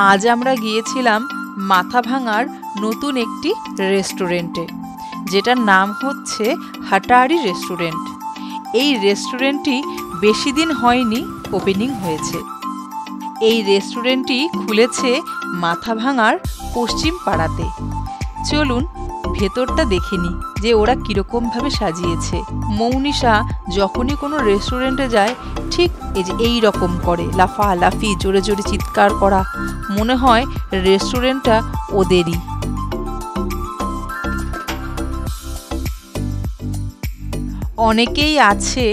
আজ আমরা গিয়েছিলাম মাথাভাঙার নতুন একটি রেস্টুরেন্টে, যেটার নাম হচ্ছে হাটারি রেস্টুরেন্ট। এই রেস্টুরেন্টটি বেশি দিন হয়নি ওপেনিং হয়েছে। এই রেস্টুরেন্টটি খুলেছে মাথাভাঙার পশ্চিম পাড়াতে। চলুন ভেতরটা দেখে নিই যে ওরা কীরকমভাবে সাজিয়েছে। মৌনিশা যখনই কোনো রেস্টুরেন্টে যায় ঠিক এই রকম করে, লাফালাফি, জোরে জোরে চিৎকার করা, মনে হয় রেস্টুরেন্টটা ওদেরই। অনেকেই আছে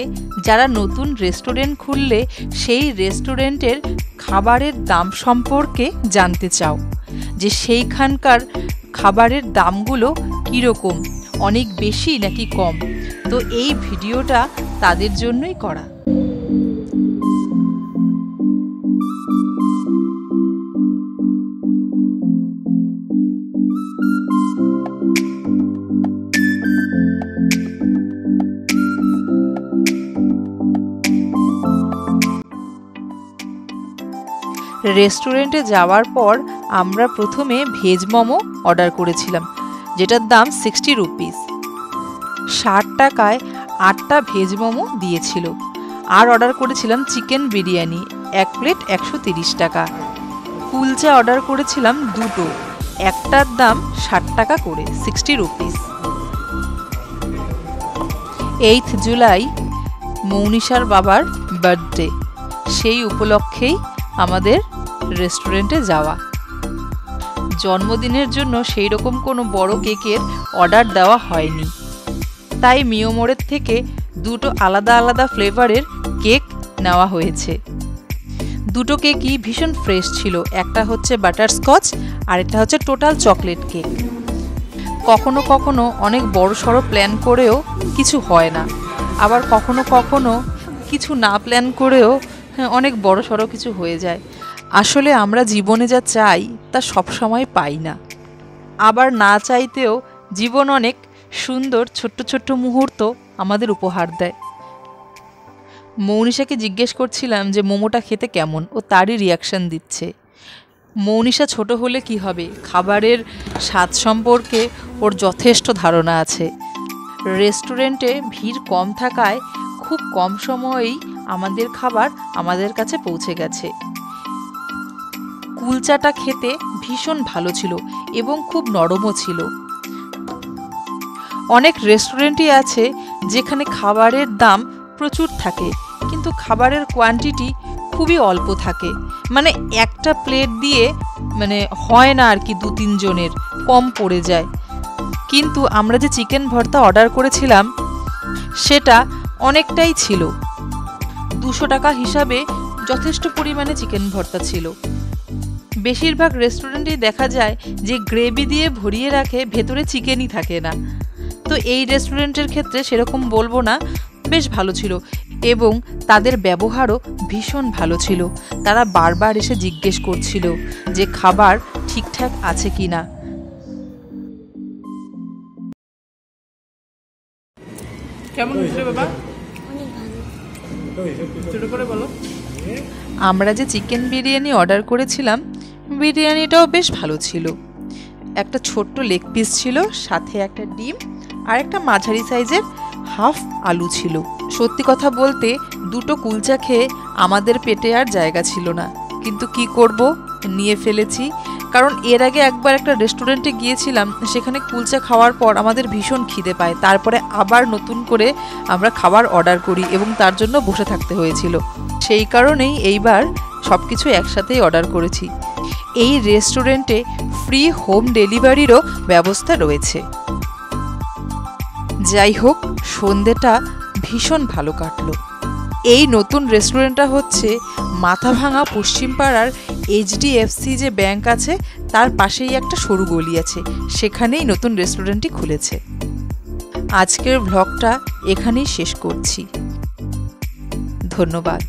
যারা নতুন রেস্টুরেন্ট খুললে সেই রেস্টুরেন্টের খাবারের দাম সম্পর্কে জানতে চাও, যে সেইখানকার খাবারের দামগুলো কীরকম, অনেক বেশি নাকি কম। তো এই ভিডিওটা তাদের জন্যই করা। রেস্টুরেন্টে যাওয়ার পর আমরা প্রথমে ভেজ মোমো অর্ডার করেছিলাম, যেটার দাম 60 রুপিস। 60 টাকায় 8টা ভেজ মোমো দিয়েছিল। আর অর্ডার করেছিলাম চিকেন বিরিয়ানি, 1 প্লেট 130 টাকা। কুলচা অর্ডার করেছিলাম 2টো, একটার দাম 60 টাকা করে, 60 রুপিস। 8 জুলাই মৌনিশার বাবার বার্থডে, সেই উপলক্ষেই আমাদের রেস্টুরেন্টে যাওয়া। জন্মদিনের জন্য সেই রকম কোনো বড় কেকের অর্ডার দেওয়া হয়নি, তাই মিয়োমোরের থেকে 2টো আলাদা আলাদা ফ্লেভারের কেক নেওয়া হয়েছে। 2টো কেকই ভীষণ ফ্রেশ ছিল, একটা হচ্ছে বাটারস্কচ আর একটা হচ্ছে টোটাল চকলেট কেক। কখনো কখনো অনেক বড় সড়ো প্ল্যান করেও কিছু হয় না, আবার কখনো কখনো কিছু না প্ল্যান করেও অনেক বড় সড়ো কিছু হয়ে যায়। আসলে আমরা জীবনে যা চাই তা সব সময় পাই না, আবার না চাইতেও জীবন অনেক সুন্দর ছোট্ট ছোট্ট মুহূর্ত আমাদের উপহার দেয়। মৌনিশাকে জিজ্ঞেস করছিলাম যে মোমোটা খেতে কেমন, ও তারই রিয়াকশান দিচ্ছে। মৌনিশা ছোট হলে কি হবে, খাবারের স্বাদ সম্পর্কে ওর যথেষ্ট ধারণা আছে। রেস্টুরেন্টে ভিড় কম থাকায় খুব কম সময়েই আমাদের খাবার আমাদের কাছে পৌঁছে গেছে। কুলচাটা খেতে ভীষণ ভালো ছিল এবং খুব নরমও ছিল। অনেক রেস্টুরেন্টই আছে যেখানে খাবারের দাম প্রচুর থাকে কিন্তু খাবারের কোয়ান্টিটি খুবই অল্প থাকে, মানে একটা প্লেট দিয়ে হয় না আর কি, 2-3 জনের, কম পড়ে যায়। কিন্তু আমরা যে চিকেন ভর্তা অর্ডার করেছিলাম সেটা অনেকটাই ছিল, 200 টাকা হিসাবে যথেষ্ট পরিমাণে চিকেন ভর্তা ছিল। বেশিরভাগ রেস্টুরেন্টেই দেখা যায় যে গ্রেভি দিয়ে ভরিয়ে রাখে, ভেতরে চিকেনই থাকে না। তো এই রেস্টুরেন্টের ক্ষেত্রে সেরকম বলবো না, বেশ ভালো ছিল এবং তাদের ব্যবহারও ভীষণ ভালো ছিল। তারা বারবার এসে জিজ্ঞেস করছিল যে খাবার ঠিকঠাক আছে কি না। কেমন হয়েছিল বাবা? ছোট করে বলো। আমরা যে চিকেন বিরিয়ানি অর্ডার করেছিলাম, বিরিয়ানিটাও বেশ ভালো ছিল। একটা ছোট্ট লেগ পিস ছিল, সাথে একটা ডিম আর একটা মাঝারি সাইজের হাফ আলু ছিল। সত্যি কথা বলতে 2টো কুলচা খেয়ে আমাদের পেটে আর জায়গা ছিল না, কিন্তু কি করব, নিয়ে ফেলেছি। কারণ এর আগে একবার একটা রেস্টুরেন্টে গিয়েছিলাম, সেখানে কুলচা খাওয়ার পর আমাদের ভীষণ খিদে পায়, তারপরে আবার নতুন করে আমরা খাবার অর্ডার করি এবং তার জন্য বসে থাকতে হয়েছিল। সেই কারণেই এইবার সব কিছু একসাথেই অর্ডার করেছি। এই রেস্টুরেন্টে ফ্রি হোম ডেলিভারিরও ব্যবস্থা রয়েছে। যাই হোক, সন্ধেটা ভীষণ ভালো কাটলো। এই নতুন রেস্টুরেন্টটা হচ্ছে মাথাভাঙা পশ্চিম পাড়ার HDFC যে ব্যাংক আছে তার পাশেই একটা সরু গলি আছে, সেখানেই নতুন রেস্টুরেন্টটি খুলেছে। আজকের ব্লগটা এখানেই শেষ করছি। ধন্যবাদ।